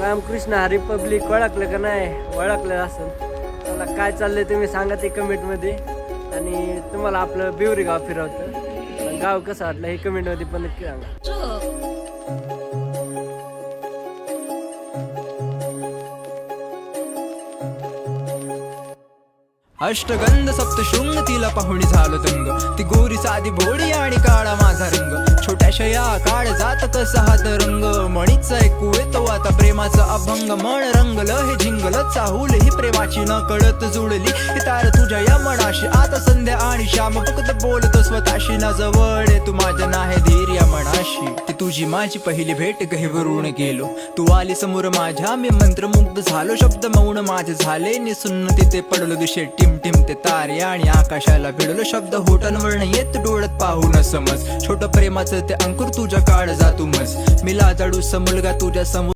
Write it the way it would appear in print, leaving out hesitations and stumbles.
Ramakrishna Hari public ओळखलं का नाही? ओळखलं असेल. मला काय चाललंय तुम्ही सांगा ते कमेंटमध्ये. आणि तुम्हाला आपलं बिवरी गाव फिरवतं गाव कसं वाटलं हे कमेंटमध्ये पण नक्की सांगा. अष्टगंध सप्तशृंग तिला पाहुणी झालो दंग. ती गोरी साधी भोळी आणि काळा माझा रंग. छोट्याशा या काळ जात कसा हात रंग. मणीच ऐकू येतो आता प्रेमाचं अभंग. मन रंगलं हे झिंगलं चाहूल ही प्रेमाची न कळत जुळली ही तार तुझ्या या मनाशी. आता संध्या आणि श्याम फक्त बोलतो स्वतःशी. ना जवळ तू माझ्या नाही धीर या मनाशी. ती तुझी माझी पहिली भेट गहिवरून गेलो. तू आली समोर माझ्या मी मंत्रमुग्ध झालो. शब्द मौन माझे झाले निसुन्न तिथे पडलो दिशे टिम टिम ते तारे आणि आकाशाला भिडलो. शब्द होटांवरनं येत डोळ्यात पाहून समज. छोट प्रेमाचं ते अंकुर तुझ्या काळ जातू मज. मी लाजाडूस मुलगा तुझ्या समोर